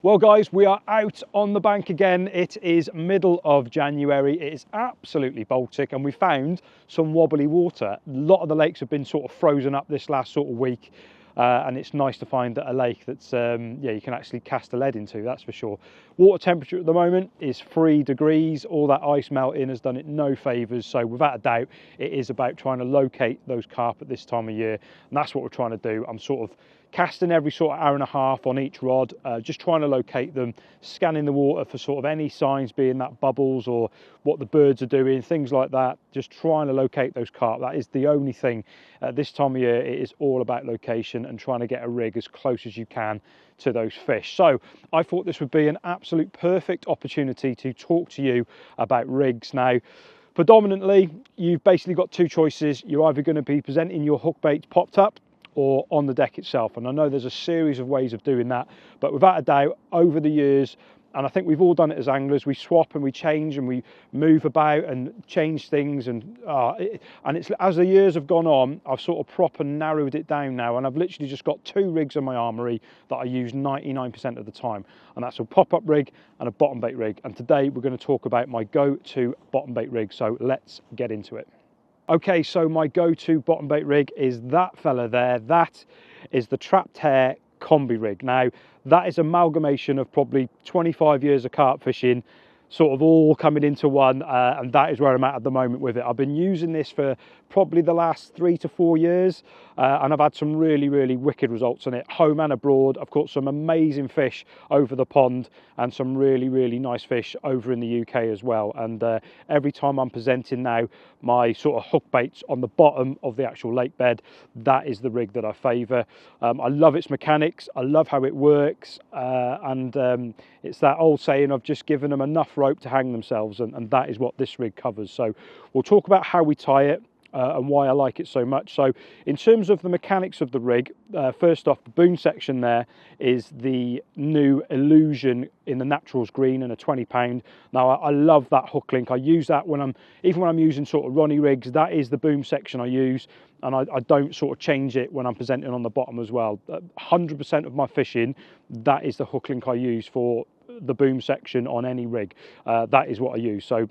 Well guys, we are out on the bank again. It is middle of January. It is absolutely Baltic and we found some wobbly water. A lot of the lakes have been sort of frozen up this last sort of week and it's nice to find a lake that's, yeah, you can actually cast a lead into, that's for sure. Water temperature at the moment is 3 degrees. All that ice melting has done it no favours. So without a doubt, it is about trying to locate those carp at this time of year. And that's what we're trying to do. I'm sort of casting every sort of hour and a half on each rod, just trying to locate them, scanning the water for sort of any signs, being that bubbles or what the birds are doing, things like that, just trying to locate those carp. That is the only thing at this time of year. It is all about location and trying to get a rig as close as you can to those fish. So I thought this would be an absolute perfect opportunity to talk to you about rigs. Now, predominantly, you've basically got two choices. You're either going to be presenting your hook baits popped up or on the deck itself, and I know there's a series of ways of doing that, but without a doubt over the years, and I think we've all done it as anglers, we swap and we change and we move about and change things, and it's as the years have gone on, I've sort of proper narrowed it down now, and I've literally just got two rigs in my armory that I use 99% of the time, and that's a pop-up rig and a bottom bait rig. And today we're going to talk about my go-to bottom bait rig, so let's get into it. Okay, so my go-to bottom bait rig is that fella there. That is the trapped hair combi rig. Now, that is amalgamation of probably 25 years of carp fishing, sort of all coming into one, and that is where I'm at the moment with it. I've been using this for probably the last 3 to 4 years, and I've had some really wicked results on it, home and abroad. I've caught some amazing fish over the pond and some really nice fish over in the UK as well. And every time I'm presenting now my sort of hook baits on the bottom of the actual lake bed, that is the rig that I favour. I love its mechanics, I love how it works, and it's that old saying of just giving them enough rope to hang themselves, and that is what this rig covers. So we'll talk about how we tie it and why I like it so much. So in terms of the mechanics of the rig, first off, the boom section there is the new Illusion in the Naturals green and a 20 £. Now I love that hook link. I use that even when I'm using sort of Ronnie rigs. That is the boom section I use, and I don't sort of change it when I'm presenting on the bottom as well. 100% of my fishing, that is the hook link I use for the boom section on any rig. That is what I use. So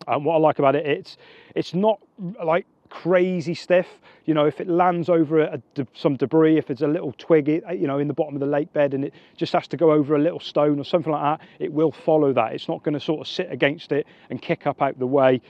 what I like about it, it's not like crazy stiff. You know, if it lands over some debris, if it's a little twig, you know, in the bottom of the lake bed, and it just has to go over a little stone or something like that, it will follow that. It's not going to sort of sit against it and kick up out the way.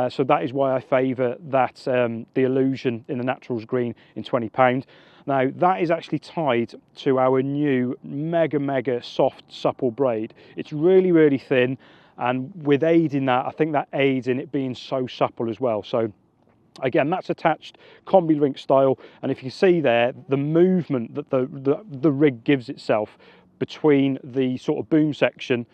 So that is why I favour that, the Illusion in the Naturals green in 20 £. Now that is actually tied to our new mega soft supple braid. It's really thin, and with aiding that, I think that aids in it being so supple as well. So again, that's attached combi ring style, and if you see there, the movement that the rig gives itself between the sort of boom section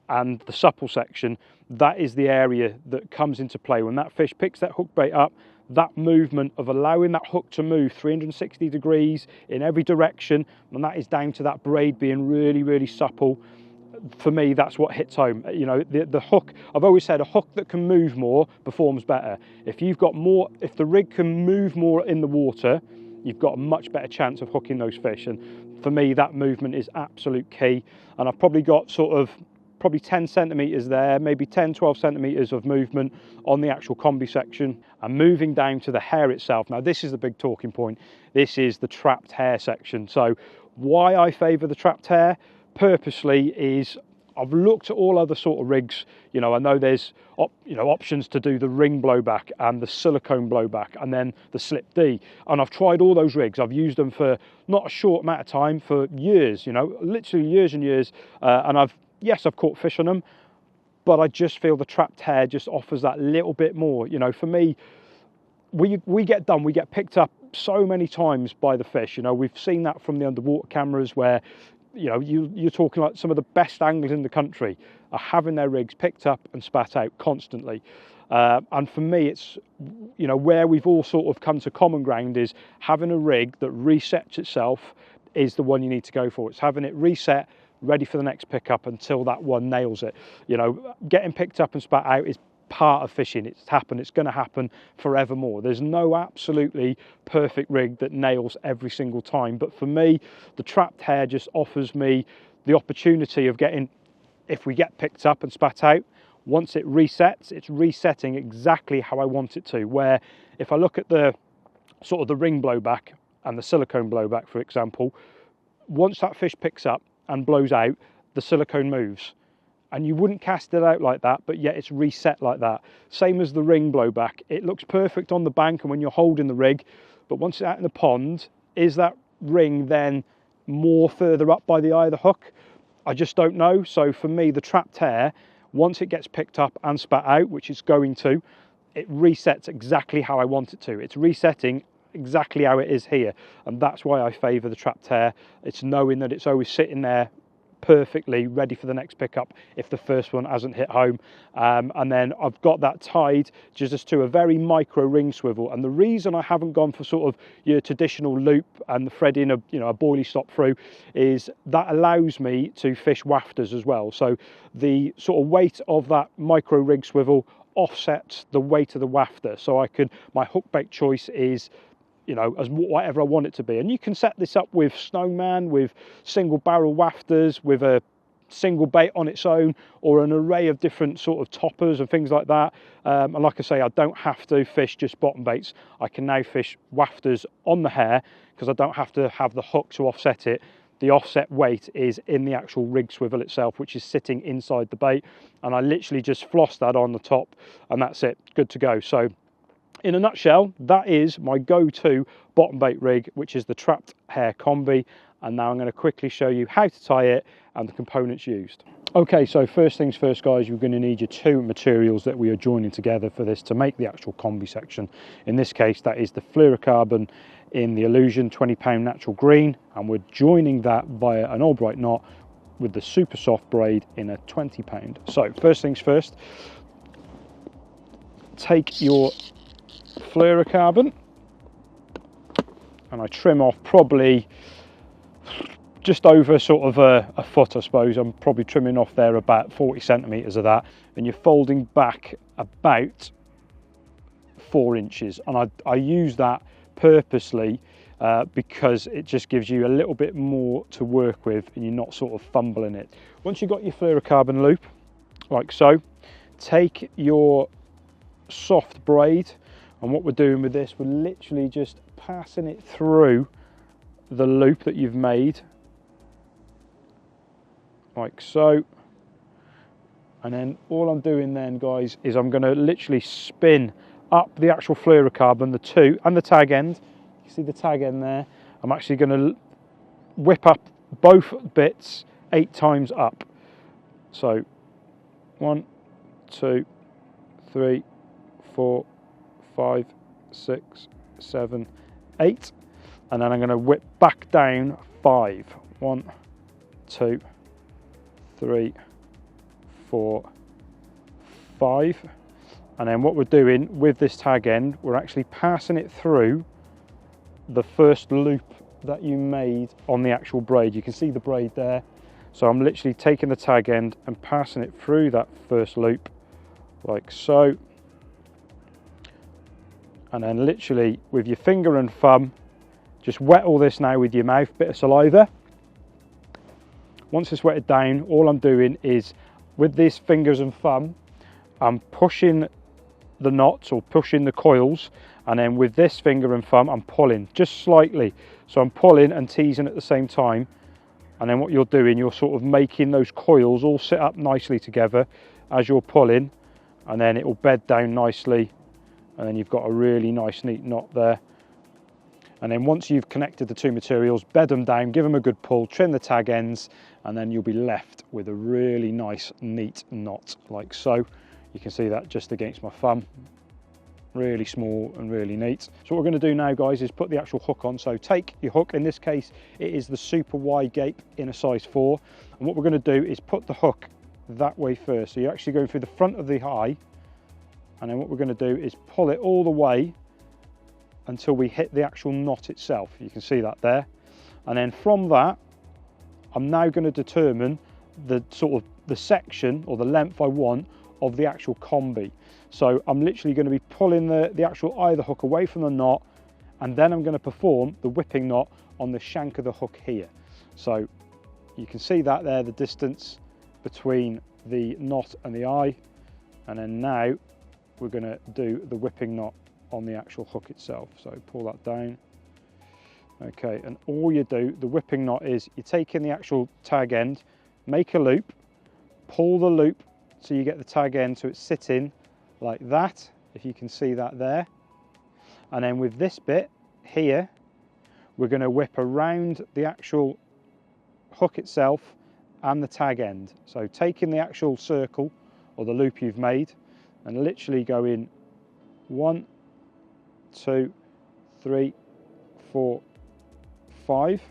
and the supple section, that is the area that comes into play when that fish picks that hook bait up. That movement of allowing that hook to move 360 degrees in every direction, and that is down to that braid being really supple. For me, that's what hits home. You know, the hook, I've always said a hook that can move more performs better. If the rig can move more in the water, you've got a much better chance of hooking those fish. And for me, that movement is absolute key. And I've probably got probably 10 centimeters there, maybe 10-12 centimeters of movement on the actual combi section, and moving down to the hair itself. Now this is the big talking point. This is the trapped hair section. So why I favor the trapped hair purposely is I've looked at all other sort of rigs. You know, I know there's options to do the ring blowback and the silicone blowback and then the slip D, and I've tried all those rigs. I've used them for not a short amount of time, for years, you know, literally years and years, and I've caught fish on them, but I just feel the trapped hair just offers that little bit more. You know, for me, we get picked up so many times by the fish. You know, we've seen that from the underwater cameras where, you know, you're talking like some of the best anglers in the country are having their rigs picked up and spat out constantly. And for me, it's, you know, where we've all sort of come to common ground is having a rig that resets itself is the one you need to go for. It's having it reset, ready for the next pickup until that one nails it. You know, getting picked up and spat out is part of fishing. It's happened, it's going to happen forevermore. There's no absolutely perfect rig that nails every single time, but for me, the trapped hair just offers me the opportunity of getting, if we get picked up and spat out, once it resets, it's resetting exactly how I want it to. Where if I look at the sort of the ring blowback and the silicone blowback, for example, once that fish picks up and blows out, the silicone moves. And you wouldn't cast it out like that, but yet it's reset like that. Same as the ring blowback. It looks perfect on the bank and when you're holding the rig, but once it's out in the pond, is that ring then more further up by the eye of the hook? I just don't know. So for me, the trapped hair, once it gets picked up and spat out, which it's going to, it resets exactly how I want it to. It's resetting exactly how it is here. And that's why I favour the trapped hair. It's knowing that it's always sitting there perfectly ready for the next pickup if the first one hasn't hit home. And then I've got that tied just to a very micro ring swivel. And the reason I haven't gone for sort of your traditional loop and threading a boilie stop through is that allows me to fish wafters as well. So the sort of weight of that micro rig swivel offsets the weight of the wafter. So my hook bait choice is as whatever I want it to be. And you can set this up with snowman, with single barrel wafters, with a single bait on its own, or an array of different sort of toppers and things like that. And like I say, I don't have to fish just bottom baits. I can now fish wafters on the hair because I don't have to have the hook to offset it. The offset weight is in the actual rig swivel itself, which is sitting inside the bait. And I literally just floss that on the top and that's it, good to go. So in a nutshell, that is my go-to bottom bait rig, which is the trapped hair combi. And now I'm going to quickly show you how to tie it and the components used. Okay, so first things first, guys, you're going to need your two materials that we are joining together for this to make the actual combi section. In this case, that is the fluorocarbon in the Illusion 20-pound natural green, and we're joining that via an Albright knot with the super soft braid in a 20-pound. So first things first, take your fluorocarbon and I trim off probably just over sort of a foot, I suppose. I'm probably trimming off there about 40 centimeters of that, and you're folding back about 4 inches. And I use that purposely because it just gives you a little bit more to work with and you're not sort of fumbling it. Once you've got your fluorocarbon loop like so, take your soft braid, and what we're doing with this, we're literally just passing it through the loop that you've made like so. And then all I'm doing then, guys, is I'm going to literally spin up the actual fluorocarbon, the two and the tag end. You see the tag end there? I'm actually going to whip up both bits 8 times up. So 1, 2, 3, 4, 5, 6, 7, 8, and then I'm going to whip back down 5. 1, 2, 3, 4, 5. And then what we're doing with this tag end, we're actually passing it through the first loop that you made on the actual braid. You can see the braid there. So I'm literally taking the tag end and passing it through that first loop like so. And then literally with your finger and thumb, just wet all this now with your mouth, bit of saliva. Once it's wetted down, all I'm doing is with these fingers and thumb, I'm pushing the knots or pushing the coils, and then with this finger and thumb, I'm pulling just slightly. So I'm pulling and teasing at the same time. And then what you're doing, you're sort of making those coils all sit up nicely together as you're pulling, and then it will bed down nicely. And then you've got a really nice neat knot there. And then once you've connected the two materials, bed them down, give them a good pull, trim the tag ends, and then you'll be left with a really nice neat knot like so. You can see that just against my thumb. Really small and really neat. So what we're going to do now, guys, is put the actual hook on. So take your hook, in this case it is the super wide gape in a size 4, and what we're going to do is put the hook that way first. So you're actually going through the front of the eye, and then what we're going to do is pull it all the way until we hit the actual knot itself. You can see that there. And then from that, I'm now going to determine the sort of the section or the length I want of the actual combi. So I'm literally going to be pulling the actual eye of the hook away from the knot, and then I'm going to perform the whipping knot on the shank of the hook here. So You can see that there, the distance between the knot and the eye. And then now we're going to do the whipping knot on the actual hook itself. So pull that down. Okay, and all you do, the whipping knot is you take in the actual tag end, make a loop, pull the loop so you get the tag end so it's sitting like that, if you can see that there. And then with this bit here, we're going to whip around the actual hook itself and the tag end. So taking the actual circle or the loop you've made and literally going 1, 2, 3, 4, 5.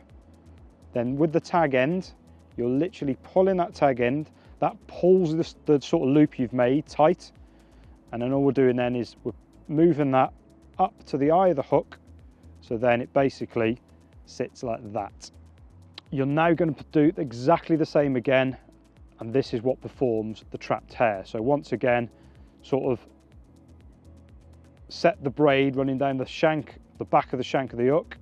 Then with the tag end, you're literally pulling that tag end, that pulls the sort of loop you've made tight, and then all we're doing then is we're moving that up to the eye of the hook, so then it basically sits like that. You're now going to do exactly the same again, and this is what performs the trapped hair. So once again, sort of set the braid running down the shank, the back of the shank of the hook,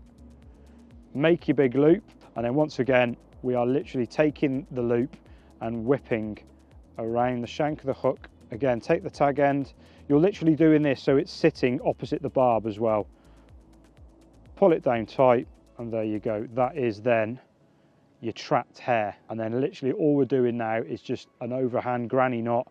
make your big loop, and then once again we are literally taking the loop and whipping around the shank of the hook. Again, take the tag end, you're literally doing this so it's sitting opposite the barb as well. Pull it down tight, and there you go. That is then your trapped hair. And then literally all we're doing now is just an overhand granny knot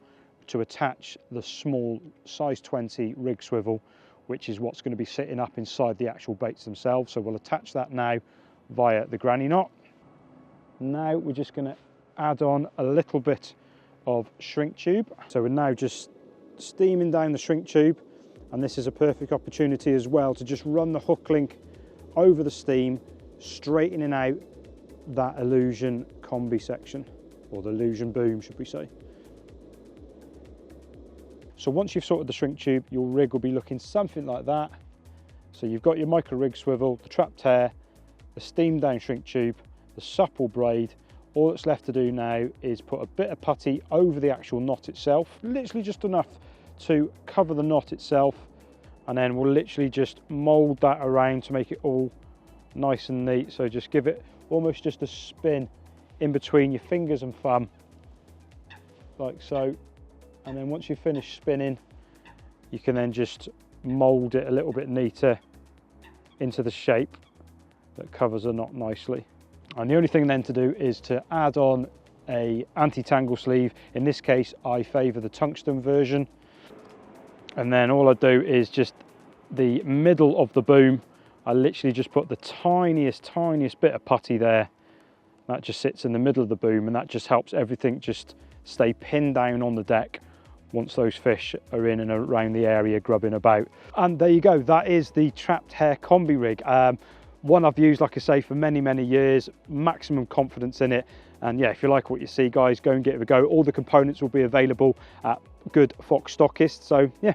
to attach the small size 20 rig swivel, which is what's going to be sitting up inside the actual baits themselves. So we'll attach that now via the granny knot. Now we're just going to add on a little bit of shrink tube. So we're now just steaming down the shrink tube, and this is a perfect opportunity as well to just run the hook link over the steam, straightening out that illusion combi section, or the illusion boom should we say. So once you've sorted the shrink tube, your rig will be looking something like that. So you've got your micro rig swivel, the trapped hair, the steam down shrink tube, the supple braid. All that's left to do now is put a bit of putty over the actual knot itself, literally just enough to cover the knot itself, and then we'll literally just mold that around to make it all nice and neat. So just give it almost just a spin in between your fingers and thumb, like so. And then once you've finished spinning, you can then just mold it a little bit neater into the shape that covers the knot nicely. And the only thing then to do is to add on a anti-tangle sleeve. In this case, I favour the tungsten version. And then all I do is just the middle of the boom, I literally just put the tiniest bit of putty there. That just sits in the middle of the boom, and that just helps everything just stay pinned down on the deck once those fish are in and around the area grubbing about. And there you go, that is the trapped hair combi rig. One I've used, like I say, for many years, maximum confidence in it. And yeah, if you like what you see, guys, go and give it a go. All the components will be available at good Fox stockists. So yeah,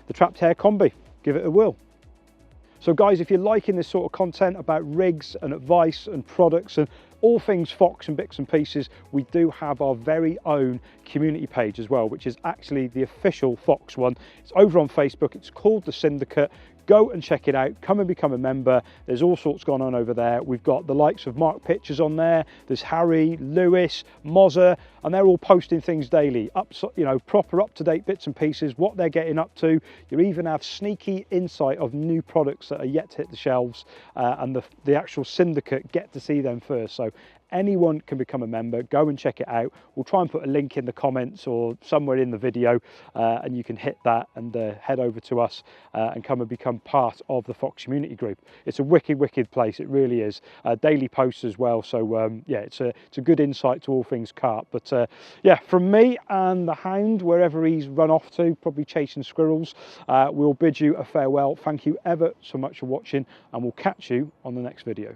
the trapped hair combi, give it a whirl. So guys, if you're liking this sort of content about rigs and advice and products and all things Fox and bits and pieces, we do have our very own community page as well, which is actually the official Fox one. It's over on Facebook. It's called The Syndicate. Go and check it out. Come and become a member. There's all sorts going on over there. We've got the likes of Mark Pictures on there. There's Harry, Lewis, Mozza, and they're all posting things daily. Proper up-to-date bits and pieces, what they're getting up to. You even have sneaky insight of new products that are yet to hit the shelves, and the actual syndicate get to see them first. So anyone can become a member. Go and check it out. We'll try and put a link in the comments or somewhere in the video, and you can hit that and head over to us and come and become part of the Fox community group. It's a wicked place, it really is. Daily posts as well, so yeah, it's a good insight to all things carp. But yeah, from me and the hound, wherever he's run off to, probably chasing squirrels, we'll bid you a farewell. Thank you ever so much for watching, and we'll catch you on the next video.